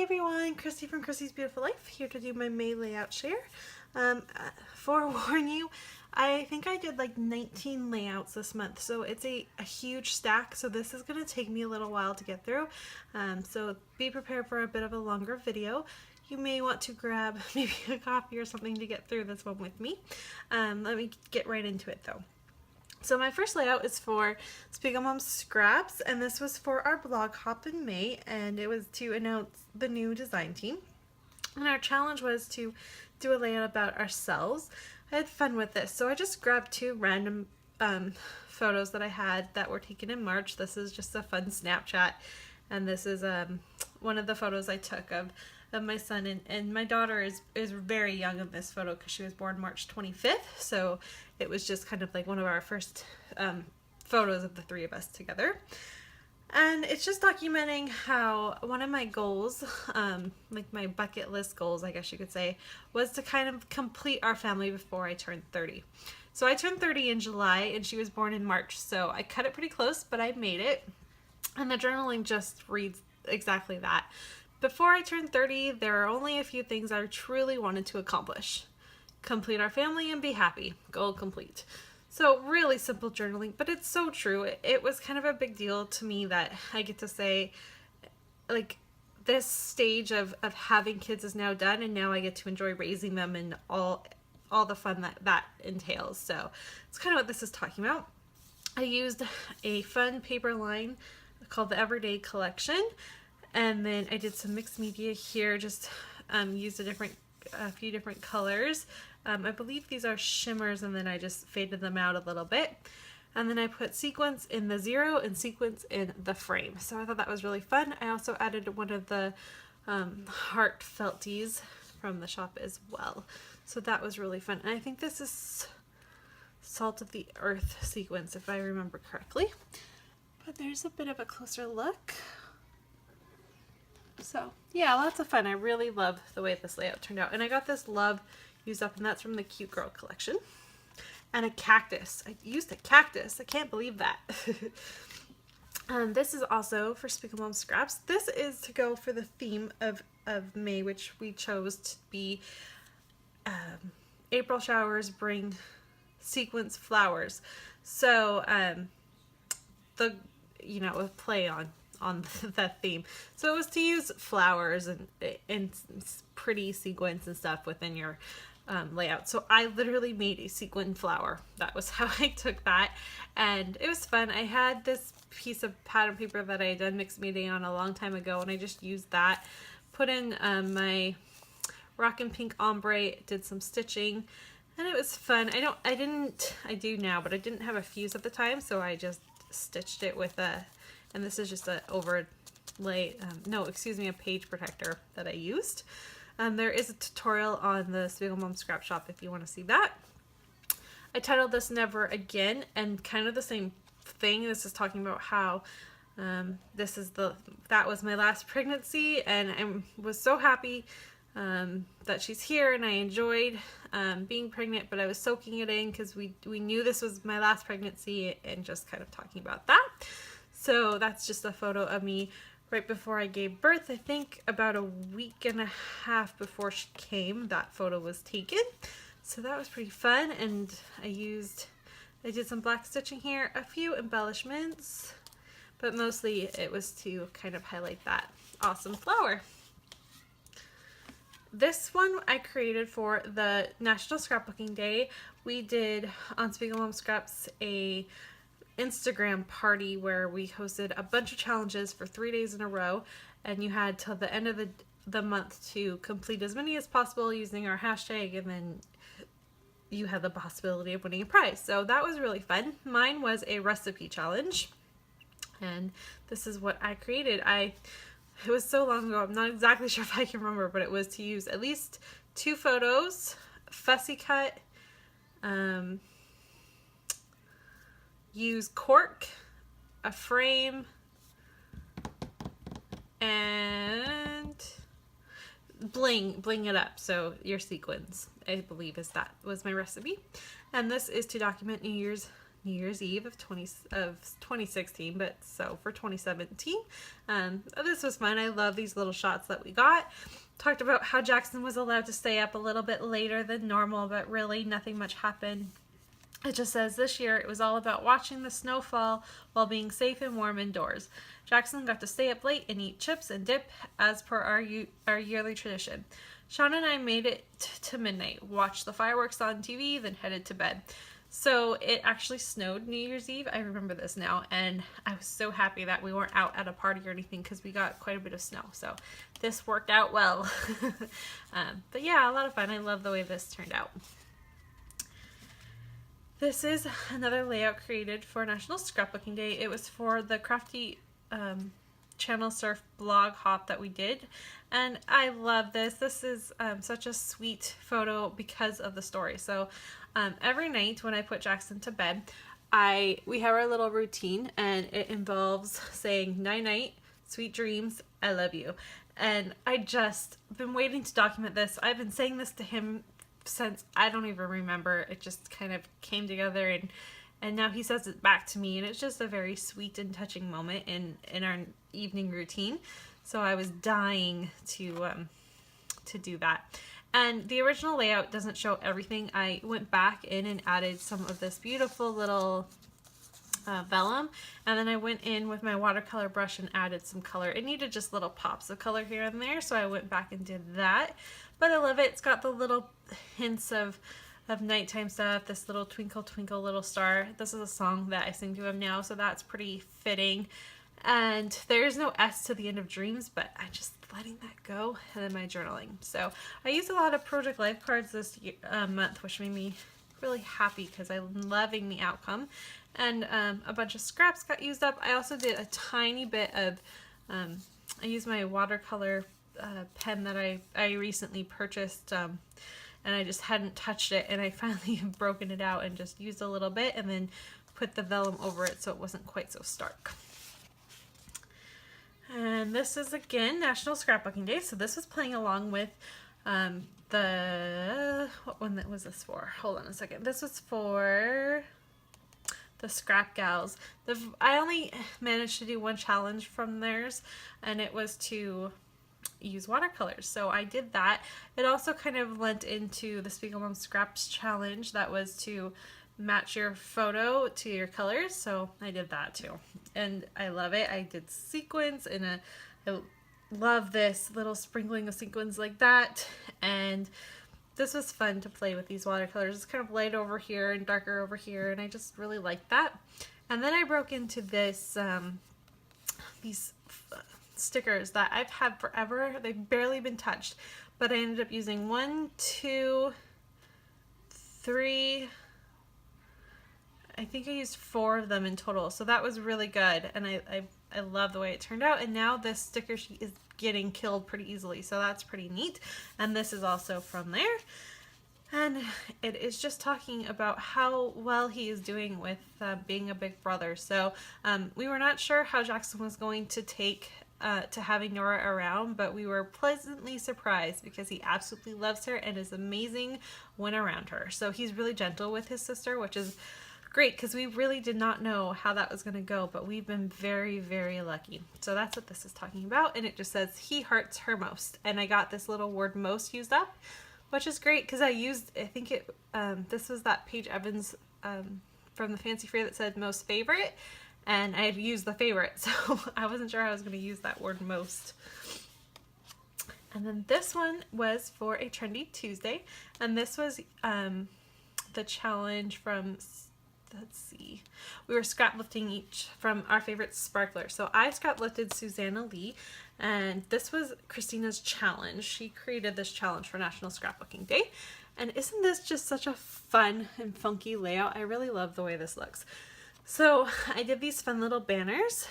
everyone, Christy from Christy's Beautiful Life here to do my May layout share. Forewarn you, I think I did like 19 layouts this month, so it's a huge stack, so this is going to take me a little while to get through. So be prepared for a bit of a longer video. You may want to grab maybe a coffee or something to get through this one with me. Let me get right into it though. So my first layout is for Spiegel Mom Scraps, and this was for our blog hop in May, and it was to announce the new design team. And our challenge was to do a layout about ourselves. I had fun with this, so I just grabbed two random photos that I had that were taken in March. This is just a fun Snapchat, and this is one of the photos I took of my son, and my daughter is very young in this photo because she was born March 25th, so it was just kind of like one of our first photos of the three of us together. And it's just documenting how one of my goals, like my bucket list goals, I guess you could say, was to kind of complete our family before I turned 30. So I turned 30 in July and she was born in March, so I cut it pretty close, but I made it. And the journaling just reads exactly that. Before I turned 30, there are only a few things I truly wanted to accomplish. Complete our family and be happy. Goal complete. So really simple journaling, but it's so true. It was kind of a big deal to me that I get to say, like, this stage of having kids is now done, and now I get to enjoy raising them and all the fun that entails. So it's kind of what this is talking about. I used a fun paper line called the Everyday Collection. And then I did some mixed media here, just used a few different colors. I believe these are shimmers, and then I just faded them out a little bit. And then I put sequins in the zero and sequins in the frame. So I thought that was really fun. I also added one of the heart felties from the shop as well. So that was really fun. And I think this is Salt of the Earth sequence, if I remember correctly. But there's a bit of a closer look. So yeah, lots of fun. I really love the way this layout turned out. And I got this love used up, and that's from the Cute Girl collection. And a cactus. I used a cactus. I can't believe that. This is also for Spiegel Mom Scraps. This is to go for the theme of May, which we chose to be April showers bring sequence flowers. So a play on that theme. So it was to use flowers and pretty sequins and stuff within your layout. So I literally made a sequin flower. That was how I took that, and it was fun. I had this piece of pattern paper that I had done mixed media on a long time ago, and I just used that, put in my Rockin' Pink ombre, did some stitching, and it was fun. I do now, but I didn't have a fuse at the time, so I just stitched it with and this is just a overlay, a page protector that I used. There is a tutorial on the Spiegel Mom Scrap Shop if you want to see that. I titled this Never Again, and kind of the same thing. This is talking about how that was my last pregnancy, and I was so happy that she's here, and I enjoyed being pregnant, but I was soaking it in because we knew this was my last pregnancy, and just kind of talking about that. So that's just a photo of me right before I gave birth. I think about a week and a half before she came, that photo was taken. So that was pretty fun, and I did some black stitching here, a few embellishments, but mostly it was to kind of highlight that awesome flower. This one I created for the National Scrapbooking Day. We did on Spiegel Mom Scraps a Instagram party where we hosted a bunch of challenges for 3 days in a row, and you had till the end of the month to complete as many as possible using our hashtag, and then you had the possibility of winning a prize. So that was really fun. Mine was a recipe challenge, and this is what I created. It was so long ago, I'm not exactly sure if I can remember, but it was to use at least 2 photos, fussy cut, use cork, a frame, and bling it up. So your sequins, I believe, was my recipe. And this is to document New Year's New Year's Eve of 2016, but so for 2017. This was fun. I love these little shots that we got. Talked about how Jackson was allowed to stay up a little bit later than normal, but really nothing much happened. It just says this year it was all about watching the snow fall while being safe and warm indoors. Jackson got to stay up late and eat chips and dip as per our yearly tradition. Sean and I made it to midnight, watched the fireworks on TV, then headed to bed. So it actually snowed New Year's Eve. I remember this now, and I was so happy that we weren't out at a party or anything because we got quite a bit of snow. So this worked out well. But yeah, a lot of fun. I love the way this turned out. This is another layout created for National Scrapbooking Day. It was for the Crafty Channel Surf blog hop that we did, and I love this. This is such a sweet photo because of the story. So every night when I put Jackson to bed, we have our little routine, and it involves saying night night, sweet dreams, I love you. And I just been waiting to document this. I've been saying this to him since I don't even remember. It just kind of came together, and now he says it back to me, and it's just a very sweet and touching moment in our evening routine. So I was dying to do that. And the original layout doesn't show everything. I went back in and added some of this beautiful little vellum, and then I went in with my watercolor brush and added some color. It needed just little pops of color here and there, so I went back and did that. But I love it. It's got the little hints of nighttime stuff, this little twinkle twinkle little star. This is a song that I sing to him now, so that's pretty fitting. And there's no S to the end of dreams, but I just letting that go, and then my journaling. So I used a lot of Project Life cards this month, which made me really happy because I'm loving the outcome. And a bunch of scraps got used up. I also did a tiny bit of, I used my watercolor pen that I recently purchased, and I just hadn't touched it, and I finally have broken it out and just used a little bit and then put the vellum over it so it wasn't quite so stark. And this is again National Scrapbooking Day, so this was playing along with what one was this for? Hold on a second. This was for the Scrap Gals. I only managed to do one challenge from theirs, and it was to use watercolors, so I did that. It also kind of lent into the Spiegel Mom Scraps challenge that was to match your photo to your colors, so I did that too, and I love it. I did sequins, and I love this little sprinkling of sequins like that, and this was fun to play with these watercolors. It's kind of light over here and darker over here, and I just really liked that. And then I broke into this these stickers that I've had forever. They've barely been touched, but I ended up using 1, 2, 3, I think I used 4 of them in total, so that was really good, and I love the way it turned out. And now this sticker sheet is getting killed pretty easily, so that's pretty neat. And this is also from there, and it is just talking about how well he is doing with being a big brother. So we were not sure how Jackson was going to take to having Nora around, but we were pleasantly surprised because he absolutely loves her and is amazing when around her. So he's really gentle with his sister, which is great because we really did not know how that was going to go, but we've been very, very lucky. So that's what this is talking about, and it just says he hearts her most. And I got this little word most used up, which is great because I think it this was that Paige Evans from the Fancy Free that said most favorite, and I had used the favorite, so I wasn't sure how I was going to use that word most. And then this one was for a Trendy Tuesday, and this was the challenge from, let's see, we were scrap lifting each from our favorite sparkler. So I scrap lifted Susanna Lee, and this was Christina's challenge. She created this challenge for National Scrapbooking Day, and isn't this just such a fun and funky layout? I really love the way this looks. So I did these fun little banners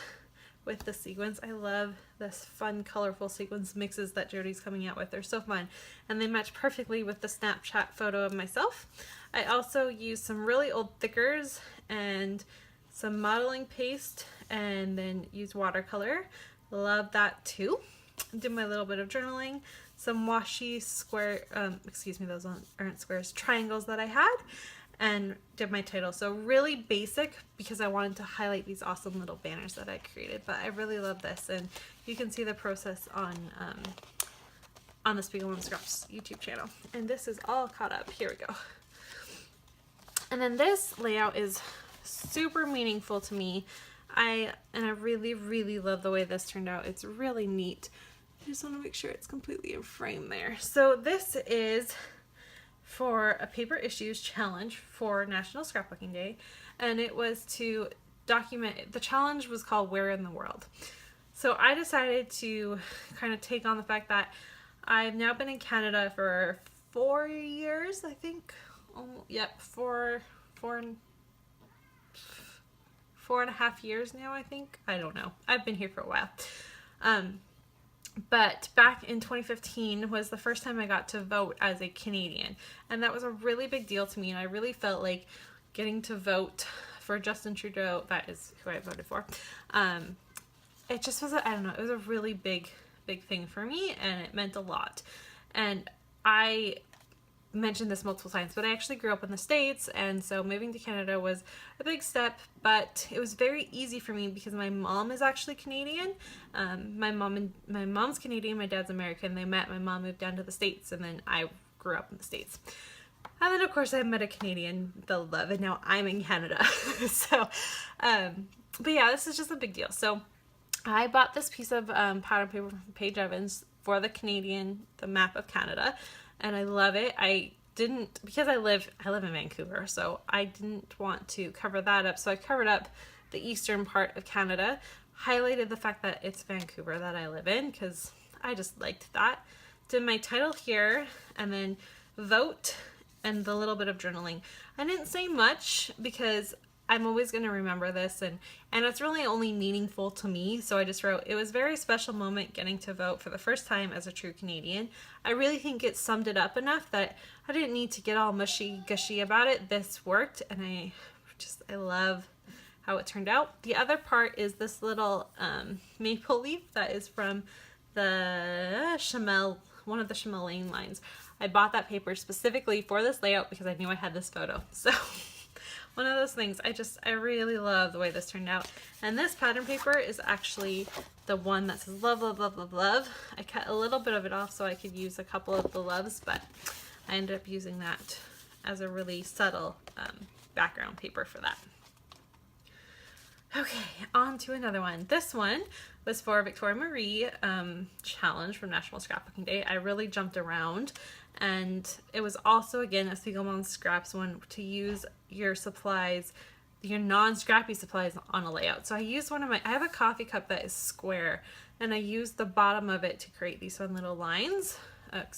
with the sequins. I love this fun colorful sequins mixes that Jody's coming out with. They're so fun, and they match perfectly with the Snapchat photo of myself. I also used some really old thickers and some modeling paste, and then used watercolor. Love that too. Did my little bit of journaling, some washi square, excuse me, those aren't squares, triangles that I had. and did my title. So really basic because I wanted to highlight these awesome little banners that I created, but I really love this, and you can see the process on the Spiegelman Scraps YouTube channel. And this is all caught up. Here we go. And then this layout is super meaningful to me. I really, really love the way this turned out. It's really neat. I just want to make sure it's completely in frame there. So this is for a paper issues challenge for National Scrapbooking Day, and it was to document, the challenge was called Where in the World. So I decided to kind of take on the fact that I've now been in Canada for 4 years, I think. Oh, yep, four and a half years now, I think. I don't know. I've been here for a while. But back in 2015 was the first time I got to vote as a Canadian. And that was a really big deal to me. And I really felt like getting to vote for Justin Trudeau, that is who I voted for. It just was, I don't know, it was a really big thing for me, and it meant a lot. And I mentioned this multiple times, but I actually grew up in the States, and so moving to Canada was a big step, but it was very easy for me because my mom is actually Canadian. My mom's Canadian, my dad's American. They met, my mom moved down to the States, and then I grew up in the States. And then of course I met a Canadian, they'll love, and now I'm in Canada. So, but yeah, this is just a big deal. So I bought this piece of pattern paper from Paige Evans for the map of Canada, and I love it. I didn't, because I live in Vancouver, so I didn't want to cover that up, so I covered up the eastern part of Canada, highlighted the fact that it's Vancouver that I live in, because I just liked that. Did my title here, and then vote, and the little bit of journaling. I didn't say much because I'm always going to remember this, and it's really only meaningful to me, so I just wrote, it was a very special moment getting to vote for the first time as a true Canadian. I really think it summed it up enough that I didn't need to get all mushy-gushy about it. This worked, and I love how it turned out. The other part is this little maple leaf that is from the Chamel, one of the Chamel Lane lines. I bought that paper specifically for this layout because I knew I had this photo, so one of those things. I really love the way this turned out. And this pattern paper is actually the one that says love, love, love, love, love. I cut a little bit of it off so I could use a couple of the loves, but I ended up using that as a really subtle background paper for that. Okay, on to another one. This one was for Victoria Marie challenge from National Scrapbooking Day. I really jumped around, and it was also, again, a Spiegelman Scraps one to use your supplies, your non-scrappy supplies on a layout. So I used I have a coffee cup that is square, and I used the bottom of it to create these fun little lines,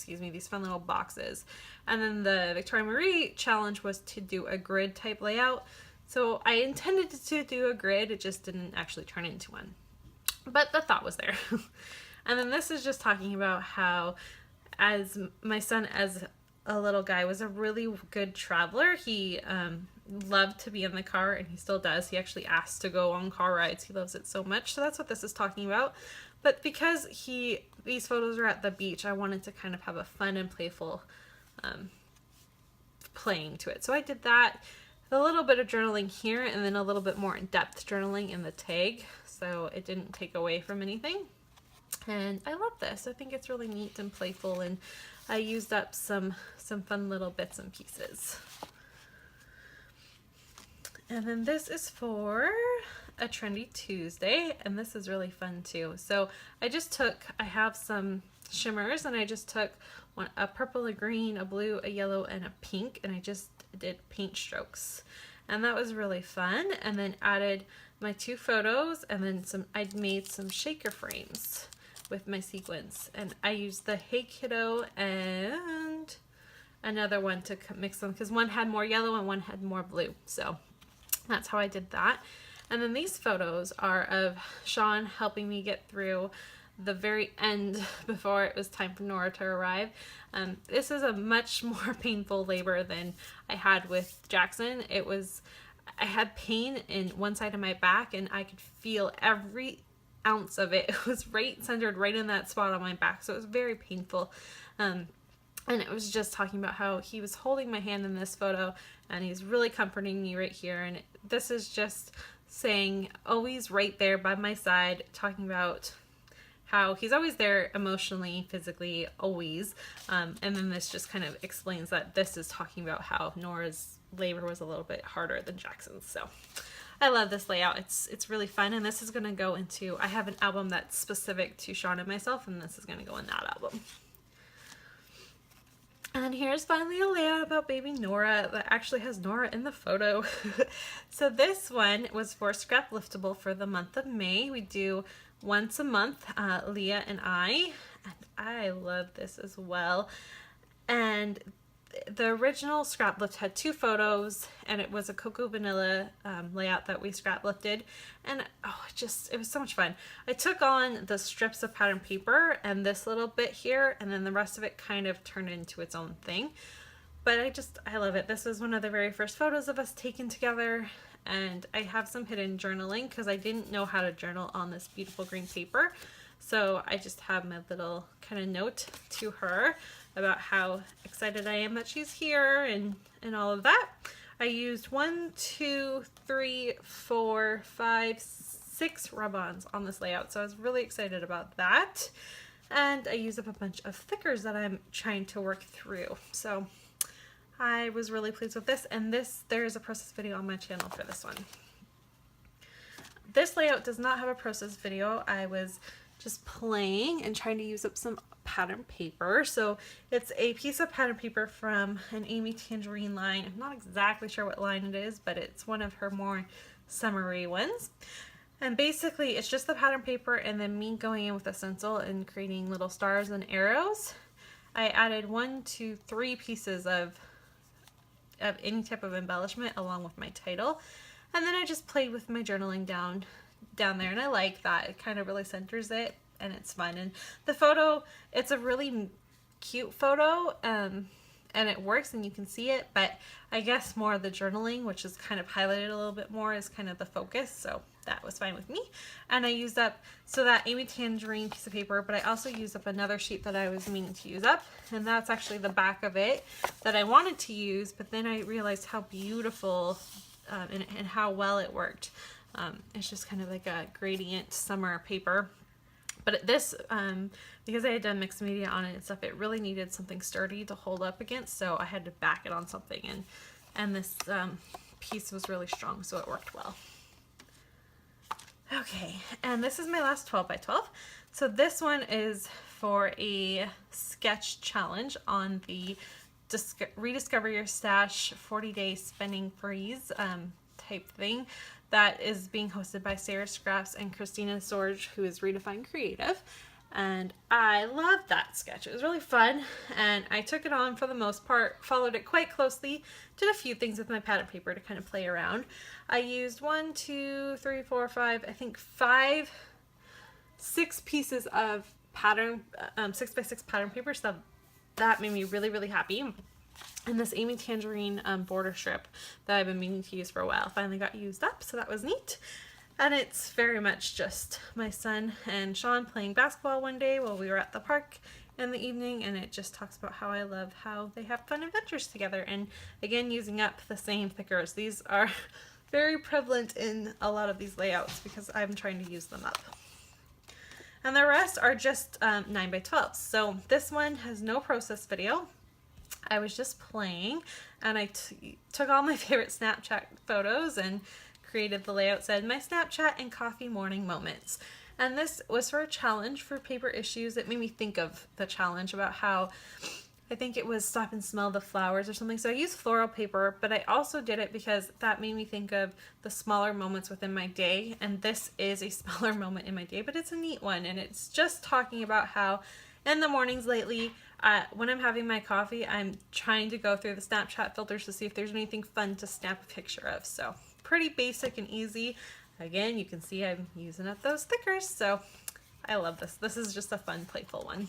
these fun little boxes. And then the Victoria Marie challenge was to do a grid type layout. So I intended to do a grid, it just didn't actually turn into one. But the thought was there. And then this is just talking about how, as my son as a little guy was a really good traveler. He loved to be in the car, and he still does. He actually asked to go on car rides. He loves it so much. So that's what this is talking about. But because these photos are at the beach, I wanted to kind of have a fun and playful playing to it. So I did that. A little bit of journaling here, and then a little bit more in-depth journaling in the tag, so it didn't take away from anything. And I love this. I think it's really neat and playful, and I used up some fun little bits and pieces. And then this is for a Trendy Tuesday, and this is really fun too. So I have some shimmers, and I just took a purple, a green, a blue, a yellow, and a pink, and I just did paint strokes, and that was really fun. And then added my 2 photos, and then I made some shaker frames with my sequins, and I used the Hey Kiddo and another one to mix them because one had more yellow and one had more blue, so that's how I did that. And then these photos are of Sean helping me get through the very end before it was time for Nora to arrive. This is a much more painful labor than I had with Jackson. I had pain in one side of my back, and I could feel every ounce of it. It was centered right in that spot on my back, so it was very painful. And it was just talking about how he was holding my hand in this photo and he's really comforting me right here. And this is just saying always right there by my side, talking about how he's always there emotionally, physically, always. And then this just kind of explains that this is talking about how Nora's labor was a little bit harder than Jackson's. So I love this layout. It's really fun. And this is going to go into, I have an album that's specific to Sean and myself, and this is going to go in that album. And here's finally a layout about baby Nora that actually has Nora in the photo. So this one was for Scrap Liftable for the month of May. We do once a month, Leah and I love this as well. And the original scrap lift had 2 photos, and it was a cocoa vanilla layout that we scrap lifted, and it was so much fun. I took on the strips of pattern paper and this little bit here, and then the rest of it kind of turned into its own thing. But I love it. This was one of the very first photos of us taken together, and I have some hidden journaling because I didn't know how to journal on this beautiful green paper. So I just have my little kind of note to her about how excited I am that she's here and all of that. I used 1, 2, 3, 4, 5, 6 rub-ons on this layout, so I was really excited about that. And I used up a bunch of thickers that I'm trying to work through. So I was really pleased with this, and there is a process video on my channel for this one. This layout does not have a process video. I was just playing and trying to use up some pattern paper. So it's a piece of pattern paper from an Amy Tangerine line. I'm not exactly sure what line it is, but it's one of her more summery ones. And basically it's just the pattern paper and then me going in with a stencil and creating little stars and arrows. I added 1 to 3 pieces of any type of embellishment along with my title. And then I just played with my journaling down there, and I like that. It kind of really centers it, and it's fun. And the photo, it's a really cute photo, and it works and you can see it, but I guess more of the journaling, which is kind of highlighted a little bit more, is kind of the focus, so that was fine with me. And I used up, so that Amy Tangerine piece of paper, but I also used up another sheet that I was meaning to use up, and that's actually the back of it that I wanted to use, but then I realized how beautiful and how well it worked. It's just kind of like a gradient summer paper. But this, because I had done mixed media on it and stuff, it really needed something sturdy to hold up against, so I had to back it on something, and this piece was really strong, so it worked well. Okay, and this is my last 12 by 12. So this one is for a sketch challenge on the Rediscover Your Stash 40-day spending freeze type thing that is being hosted by Sarah Scraps and Christina Sorge, who is Redefined Creative. And I loved that sketch. It was really fun, and I took it on for the most part, followed it quite closely, did a few things with my pattern paper to kind of play around. I used 1, 2, 3, 4, 5, I think 6 pieces of pattern, 6x6 pattern paper, so that made me really, really happy. And this Amy Tangerine border strip that I've been meaning to use for a while finally got used up, so that was neat. And it's very much just my son and Sean playing basketball one day while we were at the park in the evening, and it just talks about how I love how they have fun adventures together. And again, using up the same thickers. These are very prevalent in a lot of these layouts because I'm trying to use them up. And the rest are just 9 by 12. So this one has no process video. I was just playing, and I took all my favorite Snapchat photos and created the layout said my Snapchat and coffee morning moments. And this was for a challenge for paper issues. It made me think of the challenge about how I think it was stop and smell the flowers or something. So I used floral paper, but I also did it because that made me think of the smaller moments within my day. And this is a smaller moment in my day, but it's a neat one. And it's just talking about how in the mornings lately, when I'm having my coffee, I'm trying to go through the Snapchat filters to see if there's anything fun to snap a picture of. So pretty basic and easy. Again, you can see I'm using up those stickers, so I love this. This is just a fun, playful one.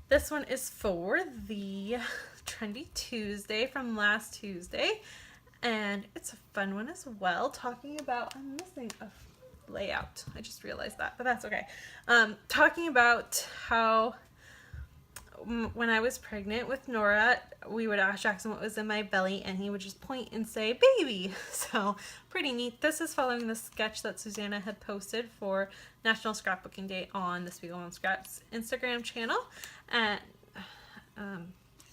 This one is for the Trendy Tuesday from last Tuesday, and it's a fun one as well, talking about, I'm missing a layout. I just realized that, but that's okay. Talking about how when I was pregnant with Nora, we would ask Jackson what was in my belly, and he would just point and say baby. So pretty neat. This is following the sketch that Susanna had posted for National Scrapbooking Day on the Spiegelman Scraps Instagram channel. And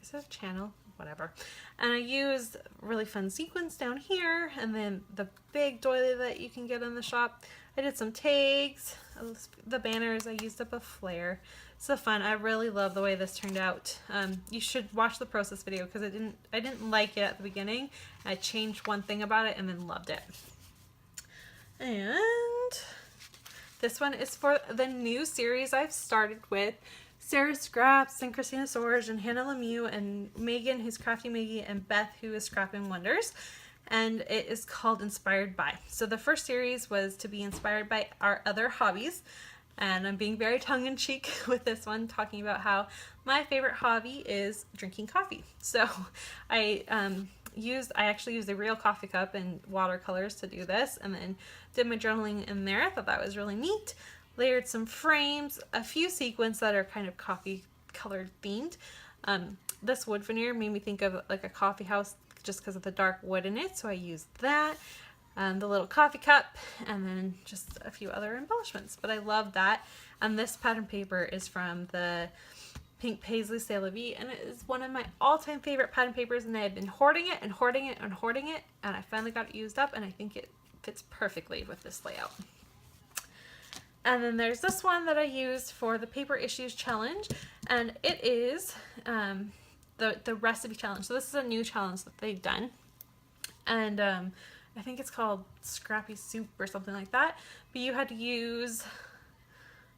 is it a channel? Whatever. And I used really fun sequins down here, and then the big doily that you can get in the shop. I did some tags, the banners. I used up a flare. So fun. I really love the way this turned out. You should watch the process video because I didn't like it at the beginning. I changed one thing about it and then loved it. And this one is for the new series I've started with Sarah Scraps and Christina Sorge and Hannah Lemieux and Megan, who's Crafty Maggie, and Beth, who is Scrapping Wonders. And it is called Inspired By. So the first series was to be inspired by our other hobbies. And I'm being very tongue-in-cheek with this one, talking about how my favorite hobby is drinking coffee. So I actually used a real coffee cup and watercolors to do this, and then did my journaling in there. I thought that was really neat. Layered some frames, a few sequins that are kind of coffee colored themed. This wood veneer made me think of like a coffee house just because of the dark wood in it, so I used that. The little coffee cup, and then just a few other embellishments. But I love that. And this pattern paper is from the Pink Paisley C'est La Vie, and it is one of my all-time favorite pattern papers, and I had been hoarding it and hoarding it and hoarding it, and I finally got it used up, and I think it fits perfectly with this layout. And then there's this one that I used for the Paper Issues Challenge, and it is the recipe challenge. So this is a new challenge that they've done, and I think it's called Scrappy Soup or something like that. But you had to use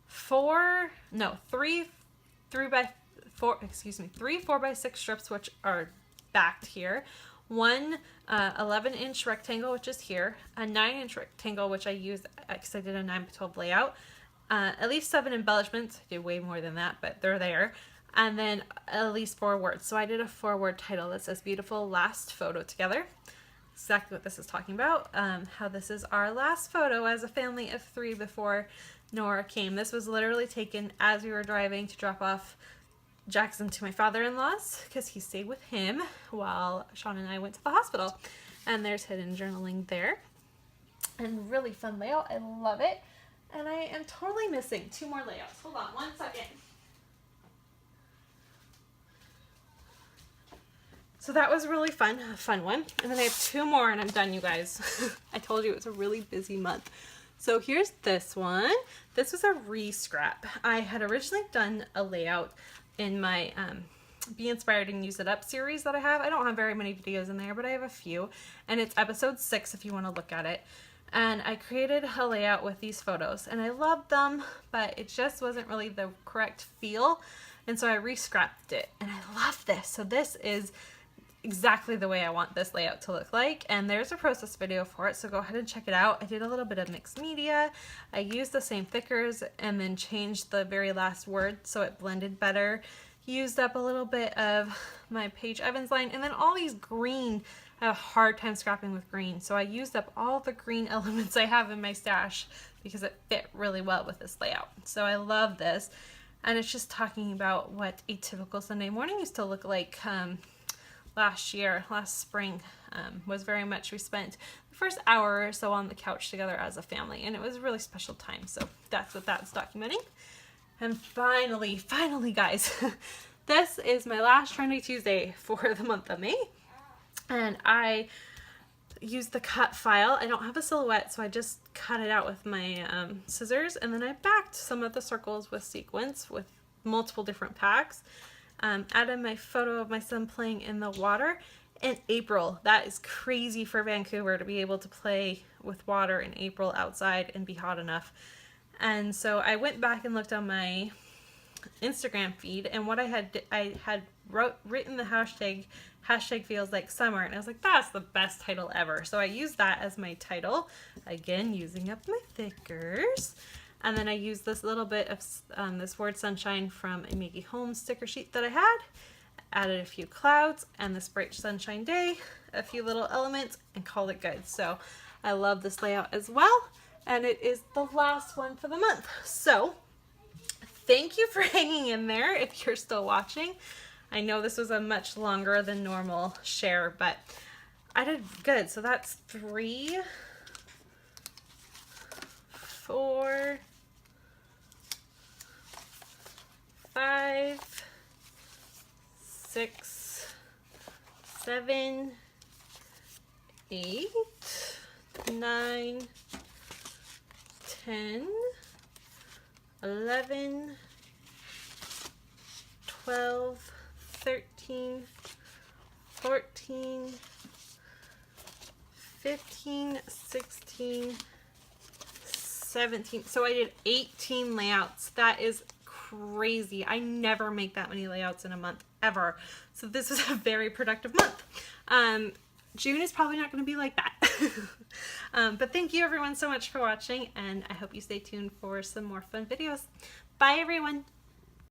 three 4x6 strips, which are backed here. One 11-inch rectangle, which is here. A 9-inch rectangle, which I used because I did a 9x12 layout. At least 7 embellishments. I did way more than that, but they're there. And then at least 4 words. So I did a 4-word title that says Beautiful Last Photo Together. Exactly what this is talking about. How this is our last photo as a family of 3 before Nora came. This was literally taken as we were driving to drop off Jackson to my father-in-law's because he stayed with him while Sean and I went to the hospital. And there's hidden journaling there. And really fun layout. I love it. And I am totally missing 2 more layouts. Hold on 1 second. So that was really fun, a fun one. And then I have 2 more and I'm done, you guys. I told you it's a really busy month. So here's this one. This was a re-scrap. I had originally done a layout in my Be Inspired and Use It Up series that I have. I don't have very many videos in there, but I have a few. And it's episode 6 if you want to look at it. And I created a layout with these photos. And I loved them, but it just wasn't really the correct feel. And so I re-scrapped it. And I love this. So this is exactly the way I want this layout to look like, and there's a process video for it, so go ahead and check it out. I did a little bit of mixed media. I used the same thickers and then changed the very last word so it blended better. Used up a little bit of my Paige Evans line, and then all these green. I have a hard time scrapping with green, so I used up all the green elements I have in my stash because it fit really well with this layout. So I love this, and it's just talking about what a typical Sunday morning used to look like. Last spring, was very much, we spent the first hour or so on the couch together as a family, and it was a really special time. So that's what that's documenting. And finally guys, this is my last Trendy Tuesday for the month of May, and I used the cut file. I don't have a silhouette, so I just cut it out with my scissors, and then I backed some of the circles with sequins with multiple different packs. Added my photo of my son playing in the water in April. That is crazy for Vancouver to be able to play with water in April outside and be hot enough. And so I went back and looked on my Instagram feed, and what I had written the hashtag feels like summer, and I was like, that's the best title ever. So I used that as my title, again using up my thickers. And then I used this little bit of this word sunshine from a Maggie Holmes sticker sheet that I had. Added a few clouds and this bright sunshine day, a few little elements, and called it good. So I love this layout as well. And it is the last one for the month. So thank you for hanging in there if you're still watching. I know this was a much longer than normal share, but I did good. So that's 3, 4, 5, 6, 7, 8, 9, 10, 11, 12, 13, 14, 15, 16, 17. So I did 18 layouts. That is crazy. I never make that many layouts in a month ever. So this is a very productive month. June is probably not going to be like that. But thank you everyone so much for watching, and I hope you stay tuned for some more fun videos. Bye everyone.